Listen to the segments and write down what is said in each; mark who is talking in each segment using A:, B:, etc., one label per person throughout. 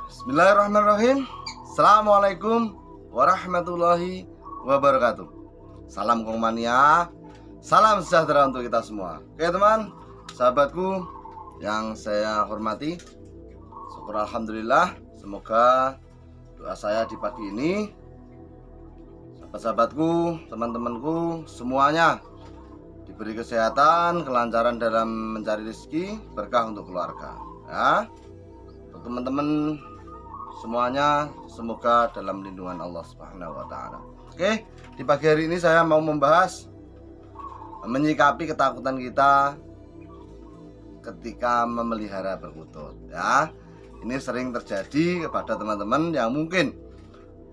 A: Bismillahirrahmanirrahim. Assalamualaikum warahmatullahi wabarakatuh. Salam Kongmania, salam sejahtera untuk kita semua. Oke teman, sahabatku yang saya hormati, syukur alhamdulillah. Semoga doa saya di pagi ini, sahabat-sahabatku, teman-temanku semuanya diberi kesehatan, kelancaran dalam mencari rezeki, berkah untuk keluarga. Ya, untuk teman-teman semuanya semoga dalam lindungan Allah Subhanahu wa taala. Oke, di pagi hari ini saya mau membahas menyikapi ketakutan kita ketika memelihara perkutut, ya. Ini sering terjadi kepada teman-teman yang mungkin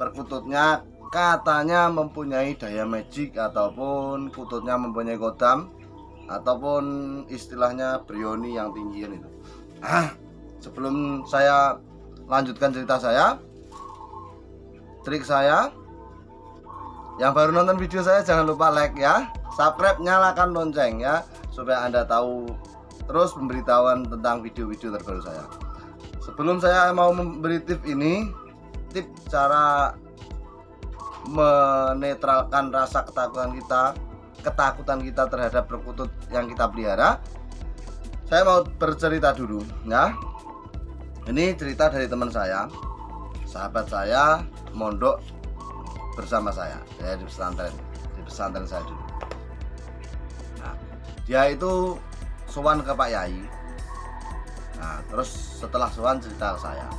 A: perkututnya katanya mempunyai daya magic, ataupun kututnya mempunyai kodam, ataupun istilahnya brioni yang tinggi itu. Sebelum saya lanjutkan cerita saya, trik saya, yang baru nonton video saya jangan lupa like ya, subscribe, nyalakan lonceng ya, supaya Anda tahu terus pemberitahuan tentang video-video terbaru saya. Sebelum saya mau memberi tip ini, tip cara menetralkan rasa ketakutan kita terhadap perkutut yang kita pelihara, saya mau bercerita dulu ya. Ini cerita dari teman saya, sahabat saya, mondok bersama saya di pesantren saya dulu. Nah, dia itu sowan ke Pak Yai. Nah, terus setelah sowan cerita ke saya.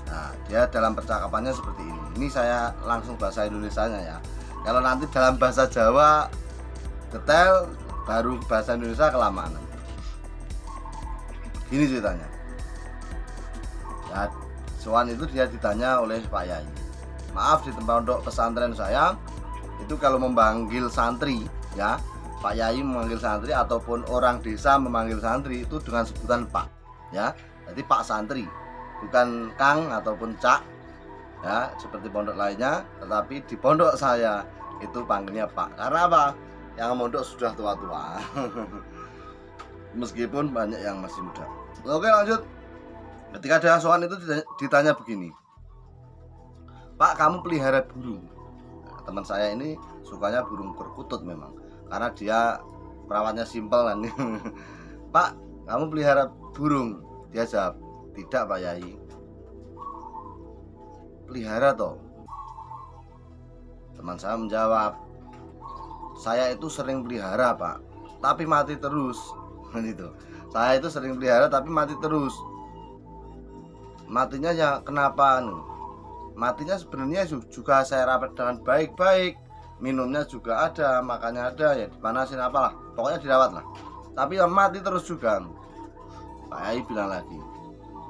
A: Nah, dia dalam percakapannya seperti ini. Ini saya langsung bahasa Indonesianya ya. Kalau nanti dalam bahasa Jawa detail, baru bahasa Indonesia kelamaan. Gini ceritanya. Ya, sowan itu dia ditanya oleh Pak Yai. Maaf, di tempat pondok pesantren saya itu kalau memanggil santri ya, Pak Yai memanggil santri ataupun orang desa memanggil santri itu dengan sebutan Pak ya. Jadi Pak santri, bukan Kang ataupun Cak ya seperti pondok lainnya, tetapi di pondok saya itu panggilnya Pak. Karena apa? Yang mondok sudah tua-tua. Meskipun banyak yang masih muda. Oke, lanjut. Ketika ada sowan itu ditanya begini, Pak, kamu pelihara burung? Nah, teman saya ini sukanya burung perkutut memang, karena dia perawatnya simpel kan. Pak, kamu pelihara burung? Dia jawab, tidak Pak Yai. Pelihara toh? Teman saya menjawab, saya itu sering pelihara Pak, tapi mati terus. Gitu. Saya itu sering pelihara tapi mati terus. Matinya ya kenapa? Matinya sebenarnya juga saya rawat dengan baik-baik, minumnya juga ada, makannya ada, ya dipanasin apalah, pokoknya dirawat lah. Tapi ya mati terus juga. Pak Yai bilang lagi,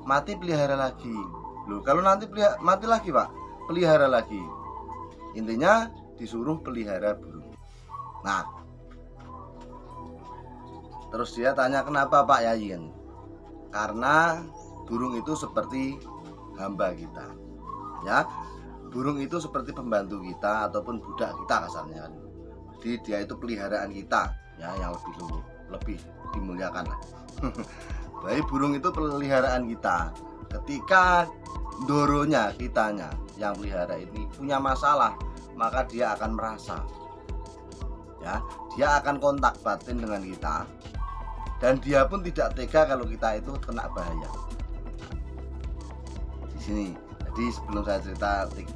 A: mati pelihara lagi. Loh, kalau nanti mati lagi Pak, pelihara lagi. Intinya disuruh pelihara burung. Nah, terus dia tanya, kenapa Pak Yai? Karena burung itu seperti hamba kita ya. Burung itu seperti pembantu kita ataupun budak kita kasarnya. Jadi dia itu peliharaan kita ya, yang lebih dimuliakan lah. Baik, burung itu peliharaan kita. Ketika doronya, kitanya yang pelihara ini punya masalah, maka dia akan merasa ya, dia akan kontak batin dengan kita, dan dia pun tidak tega kalau kita itu kena bahaya. Di sini. Jadi sebelum saya cerita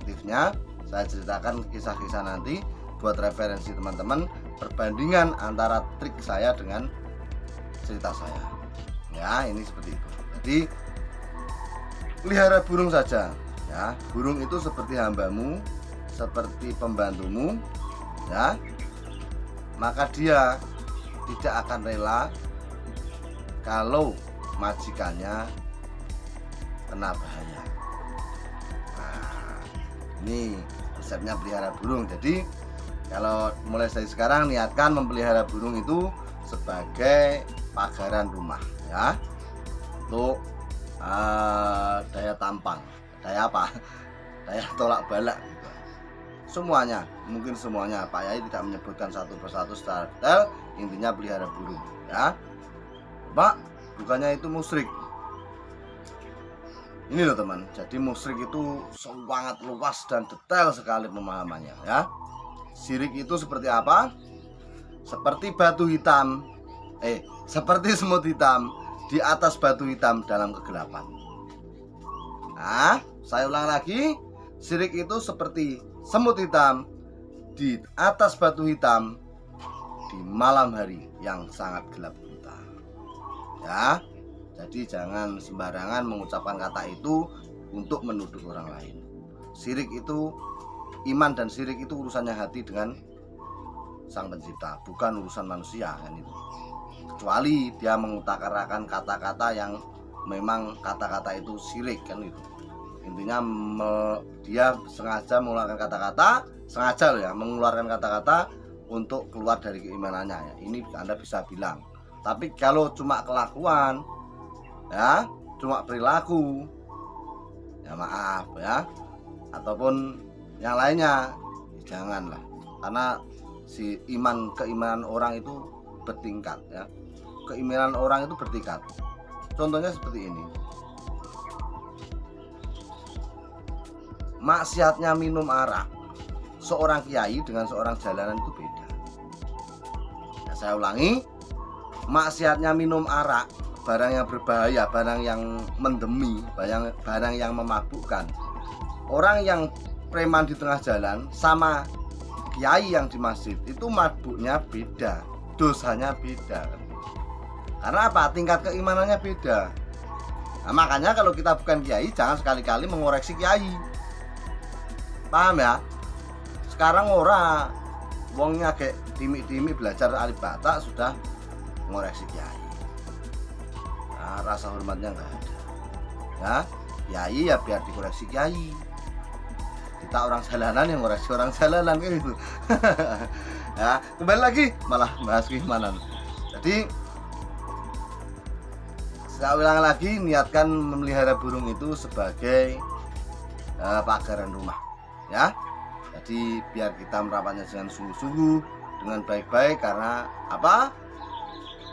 A: tipsnya, saya ceritakan kisah-kisah nanti buat referensi teman-teman, perbandingan antara trik saya dengan cerita saya. Ya, ini seperti itu. Jadi pelihara burung saja ya. Burung itu seperti hambamu, seperti pembantumu ya. Maka dia tidak akan rela kalau majikannya kena bahaya. Nah, ini resepnya pelihara burung. Jadi kalau mulai dari sekarang niatkan memelihara burung itu sebagai pagaran rumah ya, untuk daya tampang, daya apa? Daya tolak balak gitu. Semuanya, mungkin semuanya. Pak Yai tidak menyebutkan satu persatu secara detail, intinya pelihara burung ya. Pak, bukannya itu musyrik. Ini loh teman, jadi musyrik itu sangat luas dan detail sekali pemahamannya ya. Syirik itu seperti apa? Seperti batu hitam, seperti semut hitam di atas batu hitam dalam kegelapan. Nah, saya ulang lagi, syirik itu seperti semut hitam di atas batu hitam di malam hari yang sangat gelap gulita. Ya, jadi jangan sembarangan mengucapkan kata itu untuk menuduh orang lain. Syirik itu, iman dan syirik itu urusannya hati dengan Sang Pencipta, bukan urusan manusia kan itu. Kecuali dia mengutarakan kata-kata yang memang kata-kata itu syirik kan itu. Intinya dia sengaja mengeluarkan kata-kata, sengaja loh ya, mengeluarkan kata-kata untuk keluar dari keimanannya ya. Ini Anda bisa bilang. Tapi kalau cuma kelakuan ya, cuma perilaku ya maaf ya, ataupun yang lainnya ya janganlah, karena si keimanan orang itu bertingkat ya, keimanan orang itu bertingkat. Contohnya seperti ini, maksiatnya minum arak seorang kiai dengan seorang jalanan itu beda ya. Saya ulangi, maksiatnya minum arak, barang yang berbahaya, barang yang mendemi, barang yang memabukkan. Orang yang preman di tengah jalan sama kiai yang di masjid itu mabuknya beda, dosanya beda. Karena apa? Tingkat keimanannya beda. Nah, makanya kalau kita bukan kiai jangan sekali-kali mengoreksi kiai. Paham ya? Sekarang orang wongnya kayak timik-timik belajar alif bata sudah mengoreksi kiai. Rasa hormatnya nggak ada ya. Kiai ya biar dikoreksi kiai, kita orang jalanan yang ngoreksi orang jalanan kayak gitu. Ya, kembali lagi malah bahas keimanan. Jadi saya ulang lagi, niatkan memelihara burung itu sebagai pagaran rumah ya. Jadi biar kita merawatnya dengan sungguh-sungguh, dengan baik-baik. Karena apa?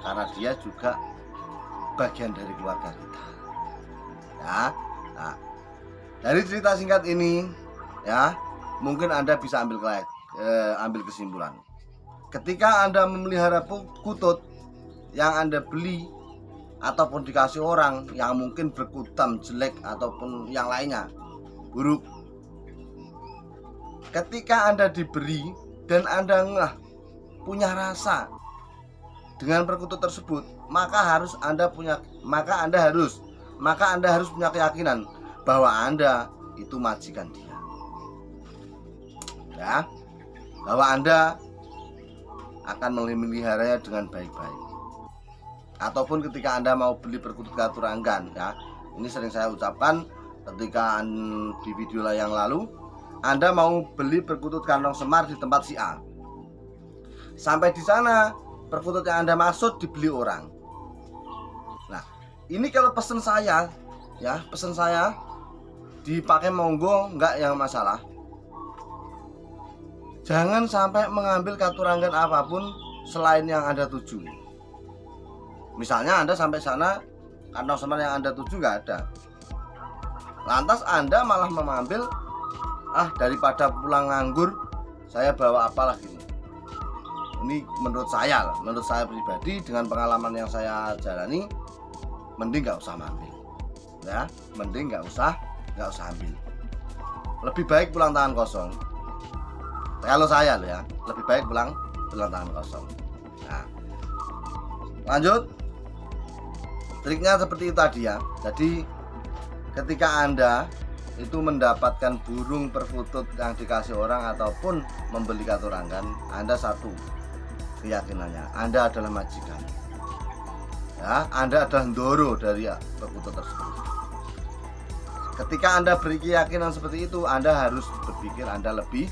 A: Karena dia juga bagian dari keluarga kita ya. Nah, dari cerita singkat ini ya, mungkin Anda bisa ambil kesimpulan. Ketika Anda memelihara kutut yang Anda beli ataupun dikasih orang yang mungkin berkutam jelek ataupun yang lainnya buruk, ketika Anda diberi dan Anda punya rasa dengan perkutut tersebut, maka Anda harus punya keyakinan bahwa Anda itu majikan dia ya, bahwa Anda akan memeliharanya dengan baik-baik. Ataupun ketika Anda mau beli perkutut katuranggan ya, ini sering saya ucapkan ketika di video yang lalu, Anda mau beli perkutut kantong semar di tempat si A, sampai di sana perkutut yang Anda maksud dibeli orang. Nah, ini kalau pesen saya ya, pesen saya dipakai monggo, enggak yang masalah. Jangan sampai mengambil katuranggan apapun selain yang Anda tuju. Misalnya Anda sampai sana, kantong semar yang Anda tuju nggak ada, lantas Anda malah mengambil, daripada pulang nganggur saya bawa apalah gitu. Ini menurut saya pribadi, dengan pengalaman yang saya jalani, mending nggak usah ambil ya, mending nggak usah ambil. Lebih baik pulang tangan kosong. Kalau saya loh ya, lebih baik pulang tangan kosong. Nah, lanjut, triknya seperti itu tadi ya. Jadi ketika Anda itu mendapatkan burung perkutut yang dikasih orang ataupun membeli katuranggan, Anda satu keyakinannya, Anda adalah majikan ya, Anda adalah ndoro dari perkutut tersebut. Ketika Anda beri keyakinan seperti itu, Anda harus berpikir Anda lebih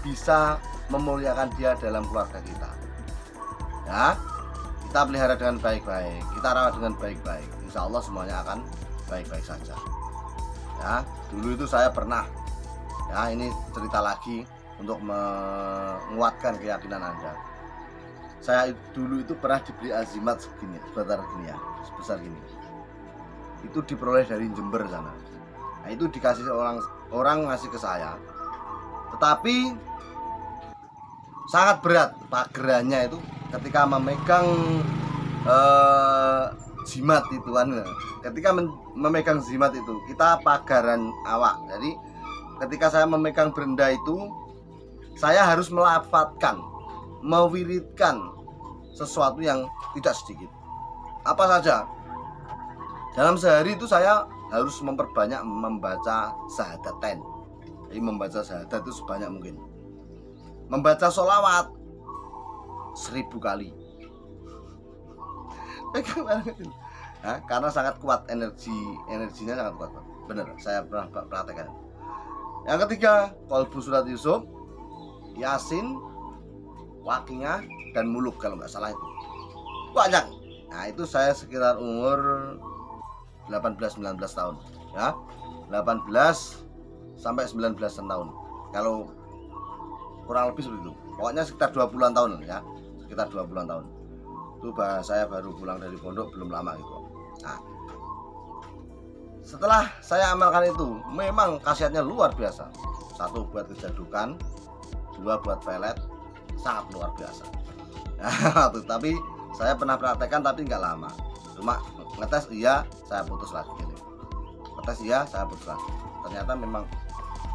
A: bisa memuliakan dia dalam keluarga kita ya. Kita pelihara dengan baik-baik, kita rawat dengan baik-baik, insya Allah semuanya akan baik-baik saja ya. Dulu itu saya pernah ya, ini cerita lagi untuk menguatkan keyakinan Anda. Saya dulu itu pernah diberi azimat sebesar gini ya, sebesar gini. itu diperoleh dari Jember sana. Nah, itu dikasih orang ngasih ke saya. Tetapi sangat berat pagerannya itu ketika memegang jimat itu kan. Ketika memegang jimat itu kita pagaran awak. Jadi ketika saya memegang benda itu, saya harus melafadzkan, mewiridkan sesuatu yang tidak sedikit. Apa saja? Dalam sehari itu saya harus memperbanyak membaca syahadatain. Jadi membaca syahadat itu sebanyak mungkin. Membaca sholawat 1000 kali. Nah, karena sangat kuat energinya sangat kuat. Benar, saya pernah praktekkan. Yang ketiga, Qalbu Surat Yusuf, Yasin, Waqiah, dan Muluk kalau nggak salah itu. Banyak. Nah, itu saya sekitar umur 18-19 tahun. Ya, 18 sampai 19 tahun. Kalau kurang lebih seperti itu. Pokoknya sekitar 20-an tahun ya. Sekitar 20-an tahun. Itu saya baru pulang dari pondok, belum lama gitu. Nah, setelah saya amalkan itu, memang khasiatnya luar biasa. 1 buat kejadukan, 2 buat pelet, sangat luar biasa. Nah, tapi saya pernah praktekkan tapi nggak lama. Cuma ngetes iya, saya putus lagi. Ngetes iya, saya putus lagi. Ternyata memang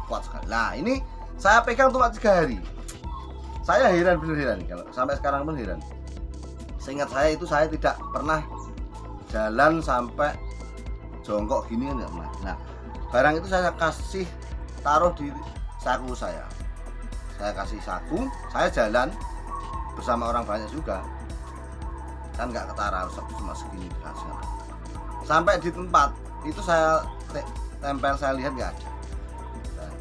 A: kuat sekali. Nah, ini saya pegang cuma 3 hari. Saya heran, bener heran kalau sampai sekarang pun heran. Seingat saya itu saya tidak pernah jalan sampai jongkok gini enggak pernah. Nah, barang itu saya kasih taruh di saku saya. Saya kasih saku, saya jalan bersama orang banyak juga. Kan nggak ketara, cuma segini dikasih. Sampai di tempat itu saya tempel, saya lihat nggak ada.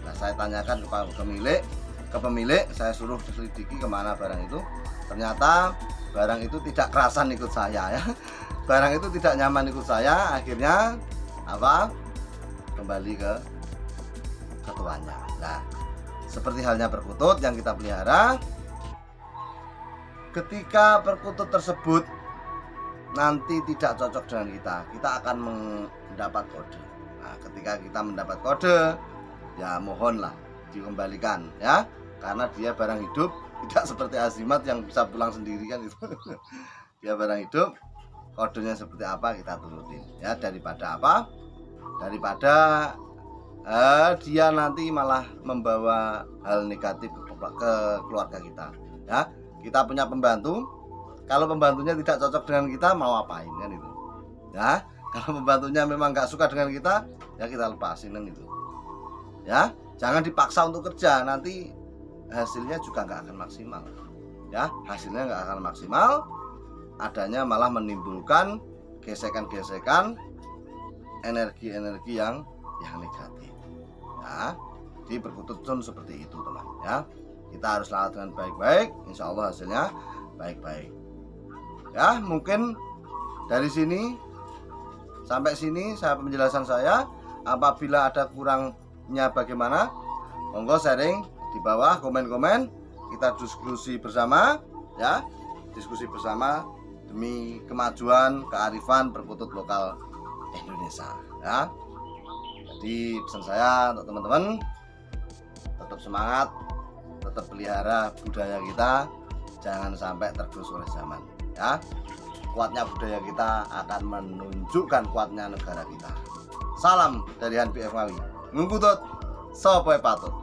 A: Nah, saya tanyakan ke pemilik, saya suruh diselidiki kemana barang itu. Ternyata barang itu tidak kerasan ikut saya ya. Barang itu tidak nyaman ikut saya. Akhirnya kembali ke ketuanya. Nah, seperti halnya perkutut yang kita pelihara, ketika perkutut tersebut nanti tidak cocok dengan kita akan mendapat kode. Nah, ketika kita mendapat kode, ya mohonlah dikembalikan ya, karena dia barang hidup, tidak seperti azimat yang bisa pulang sendiri kan itu. Dia barang hidup, kodenya seperti apa kita turutin ya, daripada dia nanti malah membawa hal negatif ke keluarga kita ya. Kita punya pembantu, kalau pembantunya tidak cocok dengan kita, mau apain kan itu ya. Kalau pembantunya memang nggak suka dengan kita, ya kita lepasin kan itu ya. Jangan dipaksa untuk kerja, nanti hasilnya juga nggak akan maksimal ya. Hasilnya nggak akan maksimal, adanya malah menimbulkan gesekan-gesekan energi-energi yang negatif ya. Di perkutut pun seperti itu teman ya. Kita harus rawat dengan baik-baik, insya Allah hasilnya baik-baik ya. Mungkin dari sini sampai sini saya penjelasan saya. Apabila ada kurangnya bagaimana, monggo sharing di bawah, komen-komen, kita diskusi bersama ya. Diskusi bersama demi kemajuan kearifan perkutut lokal Indonesia ya. Jadi pesan saya untuk teman-teman, tetap semangat, tetap pelihara budaya kita, jangan sampai tergerus oleh zaman ya. Kuatnya budaya kita akan menunjukkan kuatnya negara kita. Salam dari Han PF Ngawi. Ngungkutut, sopoe patut.